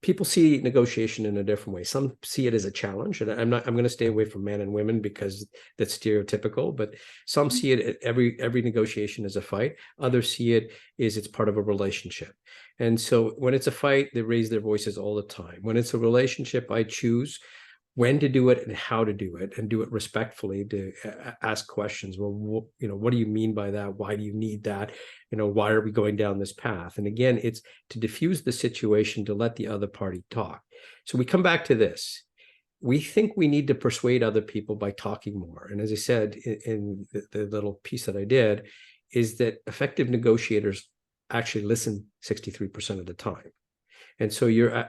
People see negotiation in a different way. Some see it as a challenge, and I'm going to stay away from men and women because that's stereotypical, but some see it every negotiation as a fight. Others see it as it's part of a relationship. And so when it's a fight, they raise their voices all the time. When it's a relationship, I choose when to do it and how to do it, and do it respectfully, to ask questions. Well, what do you mean by that? Why do you need that? Why are we going down this path? And again, it's to diffuse the situation, to let the other party talk. So we come back to this. we think we need to persuade other people by talking more. And as I said in the little piece that I did, is that effective negotiators actually listen 63% of the time. And so you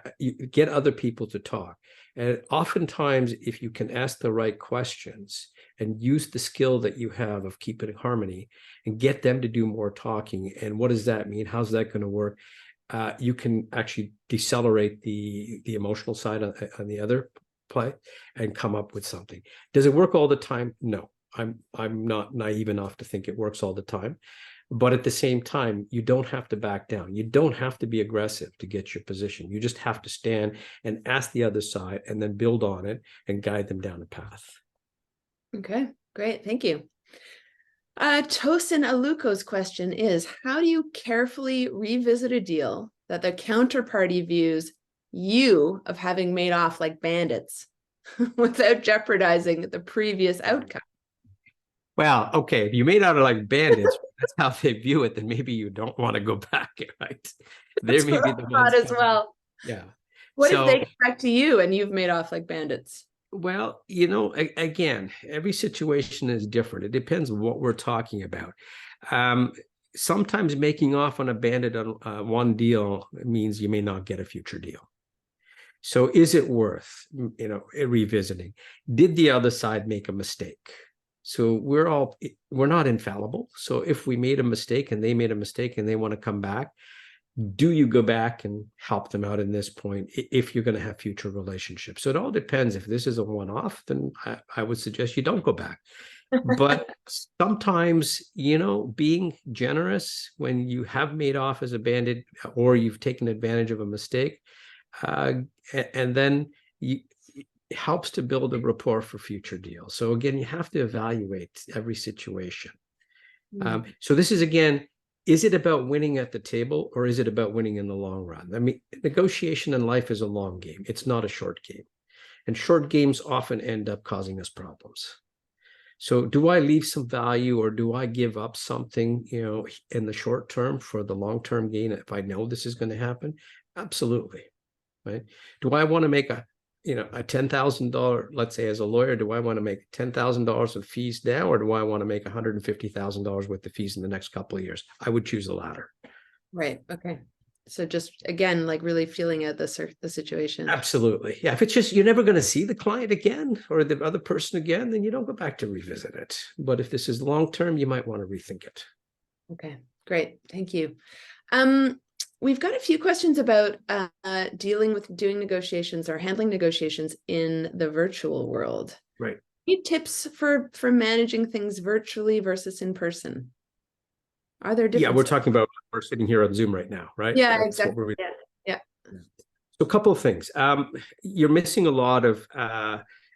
get other people to talk. And oftentimes, if you can ask the right questions and use the skill that you have of keeping harmony and get them to do more talking, and what does that mean? How's that going to work? You can actually decelerate the emotional side on the other play and come up with something. Does it work all the time? No, I'm not naive enough to think it works all the time. But at the same time, you don't have to back down. You don't have to be aggressive to get your position. You just have to stand and ask the other side and then build on it and guide them down a path. Okay, great. Thank you. Tosin Aluko's question is, how do you carefully revisit a deal that the counterparty views you of having made off like bandits without jeopardizing the previous outcome? Well, okay, if you made out like bandits, that's how they view it, then maybe you don't want to go back, right? There may be the ones as well. Yeah. What if they come back to you and you've made off like bandits? Well, you know, again, every situation is different. It depends on what we're talking about. Sometimes making off on a bandit on one deal means you may not get a future deal. So is it worth, you know, revisiting? Did the other side make a mistake? So we're not infallible. So if we made a mistake and they made a mistake and they want to come back, do you go back and help them out in this point if you're going to have future relationships? So it all depends. If this is a one-off, then I would suggest you don't go back. But sometimes, you know, being generous when you have made off as a bandit or you've taken advantage of a mistake, and then it helps to build a rapport for future deals. So again, you have to evaluate every situation. So this is, again, is it about winning at the table or is it about winning in the long run? I mean, negotiation in life is a long game. It's not a short game. And short games often end up causing us problems. So do I leave some value or do I give up something, you know, in the short term for the long-term gain if I know this is going to happen? Absolutely. Right. Do I want to make a $10,000, let's say as a lawyer, do I want to make $10,000 of fees now, or do I want to make $150,000 worth of fees in the next couple of years? I would choose the latter. Right. Okay. So just, again, like really feeling out the situation. Absolutely. Yeah. If it's just, you're never going to see the client again or the other person again, then you don't go back to revisit it. But if this is long-term, you might want to rethink it. Okay, great. Thank you. We've got a few questions about doing negotiations or handling negotiations in the virtual world. Right. Any tips for managing things virtually versus in person? Are there differences? Yeah, we're talking about, we're sitting here on Zoom right now, right? Yeah, That's exactly. Yeah. So a couple of things. You're missing a lot of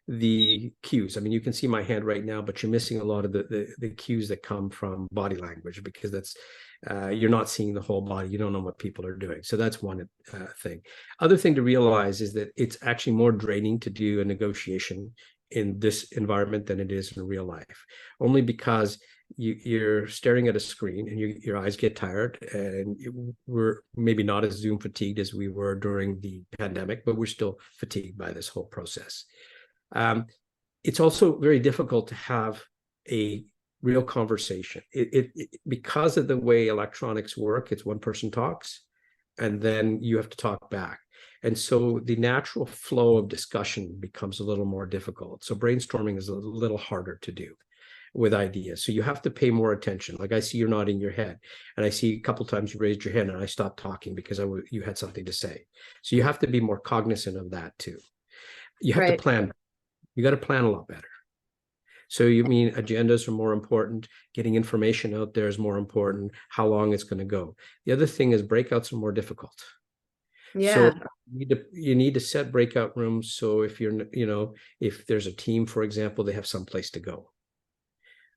the cues. I mean, you can see my hand right now, but you're missing a lot of the cues that come from body language, because that's you're not seeing the whole body. You don't know what people are doing. So that's one thing. Other thing to realize is that it's actually more draining to do a negotiation in this environment than it is in real life, only because you're staring at a screen and your eyes get tired, and we're maybe not as Zoom fatigued as we were during the pandemic, but we're still fatigued by this whole process. It's also very difficult to have a real conversation. Because of the way electronics work, it's one person talks and then you have to talk back. And so the natural flow of discussion becomes a little more difficult. So brainstorming is a little harder to do with ideas. So you have to pay more attention. Like I see you're nodding your head, and I see a couple of times you raised your hand and I stopped talking because you had something to say. So you have to be more cognizant of that too. You have to plan. You got to plan a lot better. So you mean agendas are more important, getting information out there is more important, how long it's going to go. The other thing is breakouts are more difficult. Yeah. So you need to set breakout rooms. So if if there's a team, for example, they have some place to go.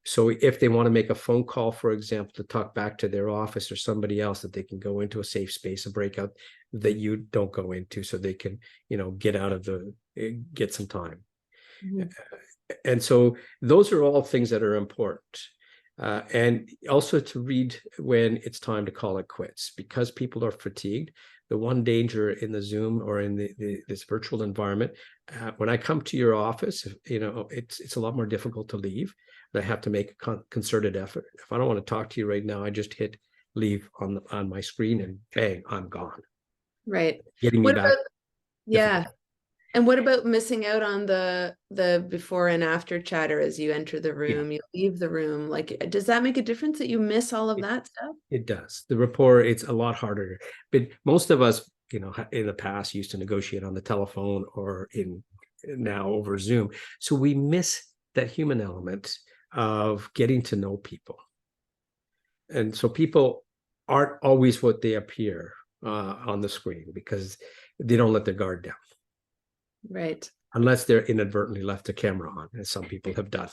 So if they want to make a phone call, for example, to talk back to their office or somebody else, that they can go into a safe space, a breakout that you don't go into, so they can, get some time. Mm-hmm. And so those are all things that are important. And also to read when it's time to call it quits, because people are fatigued. The one danger in the Zoom or in this virtual environment, when I come to your office, it's a lot more difficult to leave. I have to make a concerted effort. If I don't want to talk to you right now, I just hit leave on my screen and bang, I'm gone. Right. Getting me What back. about, yeah. And what about missing out on the before and after chatter as you enter the room, you leave the room? Like, does that make a difference that you miss all of that stuff? It does. The rapport, it's a lot harder. But most of us, in the past used to negotiate on the telephone or now over Zoom. So we miss that human element of getting to know people. And so people aren't always what they appear on the screen because they don't let their guard down. Right. Unless they're inadvertently left the camera on, as some people have done.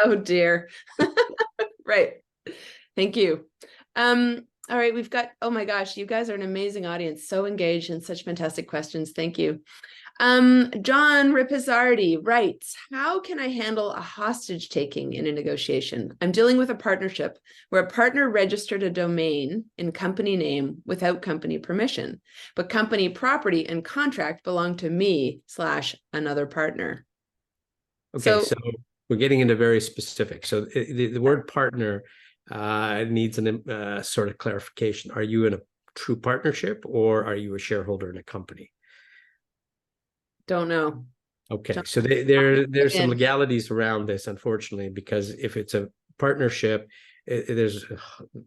Oh dear. Right. Thank you. All right, we've got, oh my gosh, you guys are an amazing audience, so engaged and such fantastic questions. Thank you. John Ripizardi writes, how can I handle a hostage taking in a negotiation? I'm dealing with a partnership where a partner registered a domain in company name without company permission, but company property and contract belong to me / another partner. Okay, so we're getting into very specific. So the word partner needs a sort of clarification. Are you in a true partnership or are you a shareholder in a company? Don't know. Okay, so there's some legalities around this, unfortunately, because if it's a partnership, there's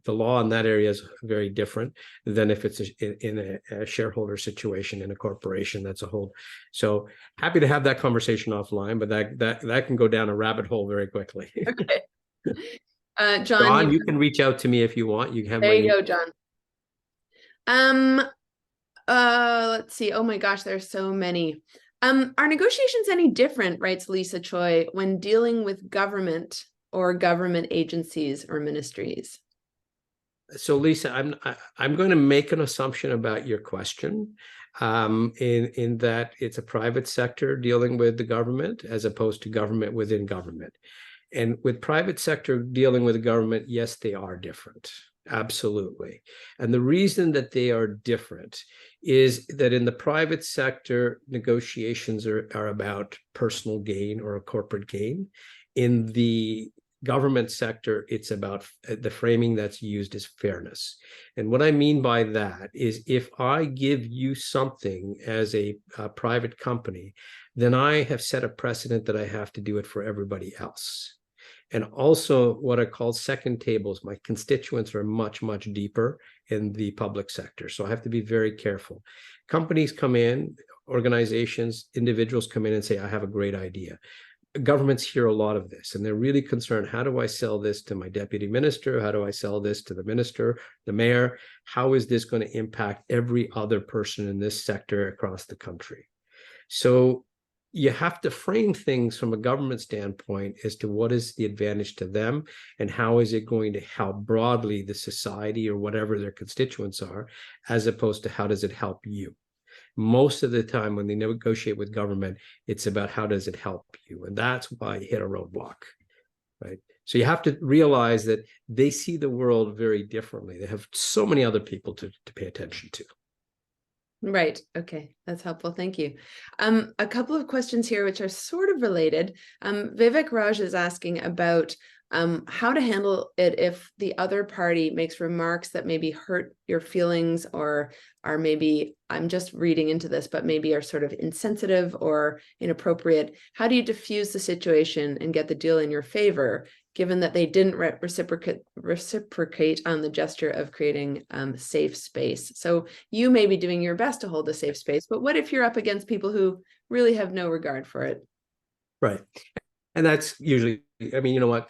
the law in that area is very different than if it's in a shareholder situation in a corporation. That's a whole. So happy to have that conversation offline, but that can go down a rabbit hole very quickly. Okay, John, you can reach out to me if you want. You have there you go, John. Let's see. Oh my gosh, there's so many. Are negotiations any different, writes Lisa Choi, when dealing with government or government agencies or ministries? So Lisa, I'm going to make an assumption about your question, in that it's a private sector dealing with the government as opposed to government within government. And with private sector dealing with the government, yes, they are different. Absolutely. And the reason that they are different is that in the private sector, negotiations are about personal gain or a corporate gain. In the government sector, it's about the framing that's used as fairness. And what I mean by that is if I give you something as a private company, then I have set a precedent that I have to do it for everybody else. And also what I call second tables. My constituents are much, much deeper in the public sector. So I have to be very careful. Companies come in, organizations, individuals come in and say, I have a great idea. Governments hear a lot of this and they're really concerned. How do I sell this to my deputy minister? How do I sell this to the minister, the mayor? How is this going to impact every other person in this sector across the country? So you have to frame things from a government standpoint as to what is the advantage to them and how is it going to help broadly the society or whatever their constituents are, as opposed to how does it help you. Most of the time when they negotiate with government, it's about how does it help you, and that's why you hit a roadblock, right? So you have to realize that they see the world very differently. They have so many other people to pay attention to. Right. Okay. That's helpful. Thank you. A couple of questions here, which are sort of related. Vivek Raj is asking about how to handle it if the other party makes remarks that maybe hurt your feelings or are maybe, I'm just reading into this, but maybe are sort of insensitive or inappropriate. How do you diffuse the situation and get the deal in your favor, given that they didn't reciprocate on the gesture of creating safe space? So you may be doing your best to hold a safe space, but what if you're up against people who really have no regard for it? Right. And that's usually, I mean, you know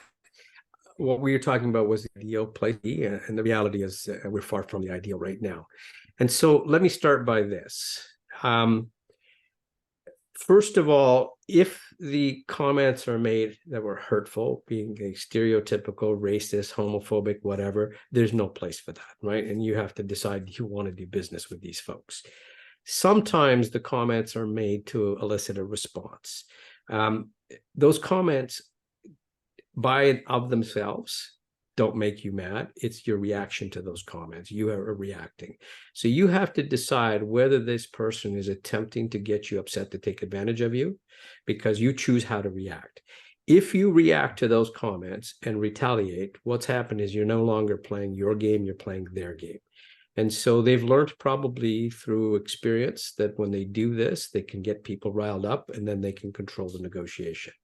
what we were talking about was the ideal place, and the reality is we're far from the ideal right now. And so let me start by this. First of all, if the comments are made that were hurtful, being a stereotypical, racist, homophobic, whatever, there's no place for that, right? And you have to decide you want to do business with these folks. Sometimes the comments are made to elicit a response. Those comments, by and of themselves don't make you mad. It's your reaction to those comments. You are reacting. So you have to decide whether this person is attempting to get you upset to take advantage of you, because you choose how to react. If you react to those comments and retaliate, what's happened is you're no longer playing your game, you're playing their game. And so they've learned probably through experience that when they do this, they can get people riled up and then they can control the negotiation.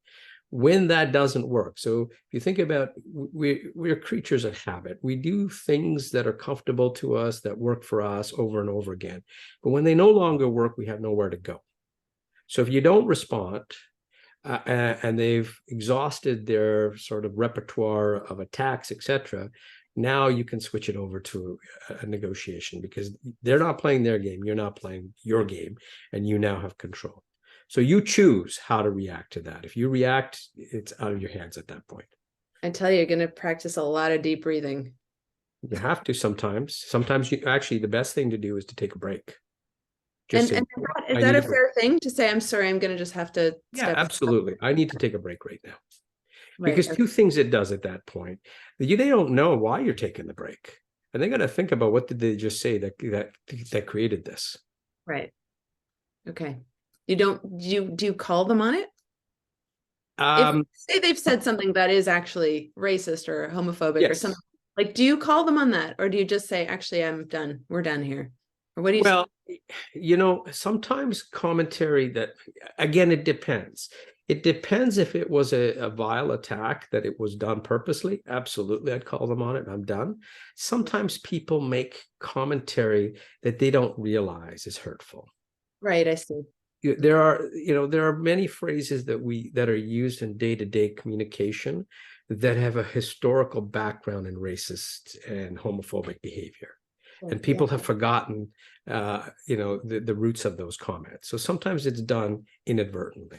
When that doesn't work, so if you think about, we're creatures of habit. We do things that are comfortable to us, that work for us over and over again. But when they no longer work, we have nowhere to go. So if you don't respond, and they've exhausted their sort of repertoire of attacks, etc., now you can switch it over to a negotiation, because they're not playing their game, you're not playing your game, and you now have control. So you choose how to react to that. If you react, it's out of your hands at that point. I tell you, you're going to practice a lot of deep breathing. You have to sometimes. Sometimes you actually, the best thing to do is to take a break. Just and is that a fair thing to say? I'm sorry, I'm going to just have to. Yeah, absolutely. I need to take a break right now. Right, because two things it does at that point. They don't know why you're taking the break. And they're going to think about, what did they just say that created this? Right. Okay. Do you call them on it? If say they've said something that is actually racist or homophobic or something, like, do you call them on that? Or do you just say, actually, I'm done. We're done here. Or what do you say? Well, sometimes commentary that, again, it depends. It depends if it was a vile attack, that it was done purposely. Absolutely, I'd call them on it. I'm done. Sometimes people make commentary that they don't realize is hurtful. Right, I see. There are many phrases that are used in day-to-day communication that have a historical background in racist and homophobic behavior. And people have forgotten, the roots of those comments. So sometimes it's done inadvertently.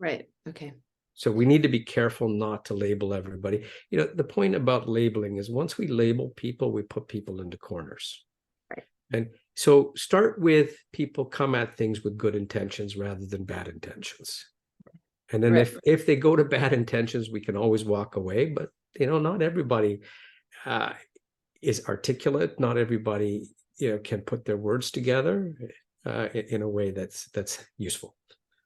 Right. Okay. So we need to be careful not to label everybody. The point about labeling is, once we label people, we put people into corners. Right. And so start with, people come at things with good intentions rather than bad intentions. And then if they go to bad intentions, we can always walk away. But, not everybody is articulate. Not everybody, can put their words together in a way that's useful.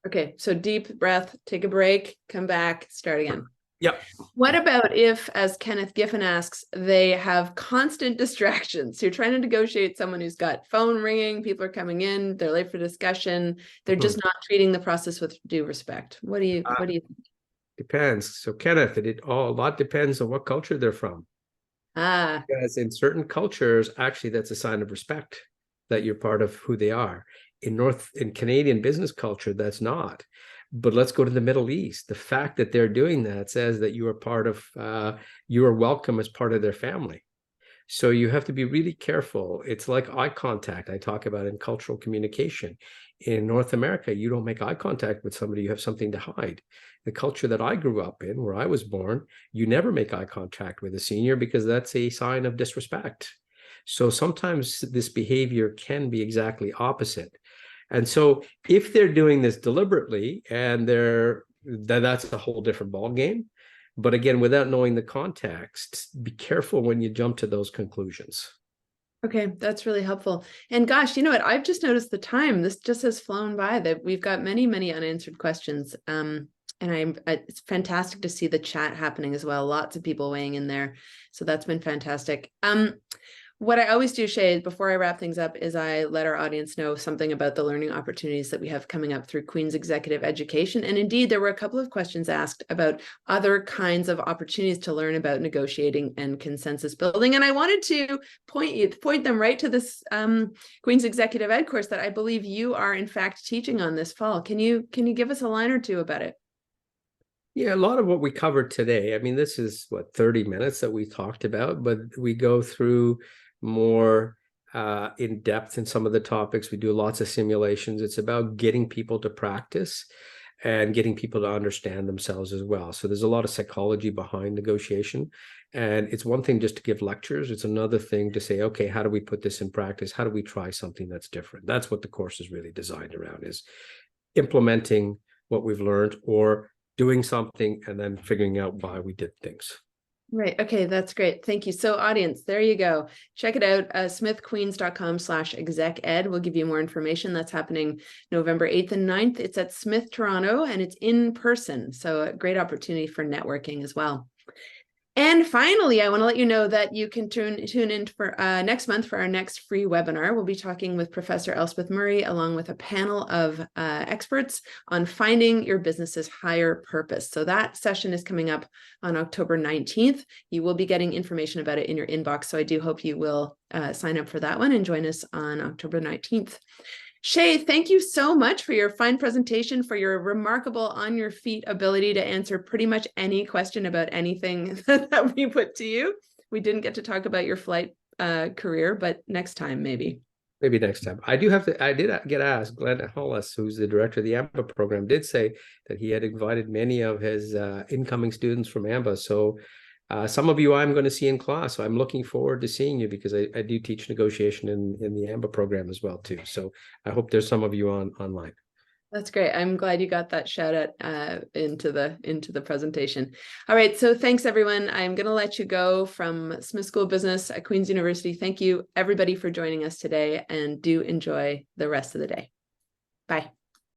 Okay, so deep breath, take a break, come back, start again. Yep. What about if, as Kenneth Giffen asks, they have constant distractions? So you're trying to negotiate someone who's got phone ringing, people are coming in, they're late for discussion, they're just not treating the process with due respect. What do you think? Depends. So Kenneth, a lot depends on what culture they're from. Because in certain cultures, actually, that's a sign of respect, that you're part of who they are. In Canadian business culture, that's not. But let's go to the Middle East. The fact that they're doing that says that you are part of, you are welcome as part of their family. So you have to be really careful. It's like eye contact I talk about in cultural communication. In North America, you don't make eye contact with somebody you have something to hide. The culture that I grew up in, where I was born, you never make eye contact with a senior, because that's a sign of disrespect. So sometimes this behavior can be exactly opposite. And so if they're doing this deliberately, and that's a whole different ballgame. But again, without knowing the context, be careful when you jump to those conclusions. Okay, that's really helpful. And gosh, you know what? I've just noticed the time. This just has flown by, that we've got many, many unanswered questions. And it's fantastic to see the chat happening as well. Lots of people weighing in there. So that's been fantastic. What I always do, Shai, before I wrap things up, is I let our audience know something about the learning opportunities that we have coming up through Queen's Executive Education. And indeed, there were a couple of questions asked about other kinds of opportunities to learn about negotiating and consensus building. And I wanted to point them right to this Queen's Executive Ed course that I believe you are in fact teaching on this fall. Can you give us a line or two about it? Yeah, a lot of what we covered today, I mean, this is 30 minutes that we talked about, but we go through more in depth in some of the topics. We do lots of simulations. It's about getting people to practice and getting people to understand themselves as well. So there's a lot of psychology behind negotiation. And it's one thing just to give lectures. It's another thing to say, okay, how do we put this in practice? How do we try something that's different? That's what the course is really designed around, is implementing what we've learned, or doing something and then figuring out why we did things. Right. Okay. That's great. Thank you. So audience, there you go. Check it out. smithqueens.com/exec-ed will give you more information. That's happening November 8th and 9th. It's at Smith Toronto and it's in person. So a great opportunity for networking as well. And finally, I want to let you know that you can tune in for next month for our next free webinar. We'll be talking with Professor Elspeth Murray along with a panel of experts on finding your business's higher purpose. So that session is coming up on October 19th. You will be getting information about it in your inbox. So I do hope you will sign up for that one and join us on October 19th. Shai, thank you so much for your fine presentation, for your remarkable on your feet ability to answer pretty much any question about anything that we put to you. We didn't get to talk about your flight career, but next time, maybe. Maybe next time. I did get asked, Glenn Hollis, who's the director of the AMBA program, did say that he had invited many of his incoming students from AMBA. So some of you I'm going to see in class. So I'm looking forward to seeing you because I do teach negotiation in the AMBA program as well too. So I hope there's some of you online. That's great. I'm glad you got that shout out into the presentation. All right. So thanks everyone. I'm going to let you go from Smith School of Business at Queen's University. Thank you everybody for joining us today and do enjoy the rest of the day. Bye.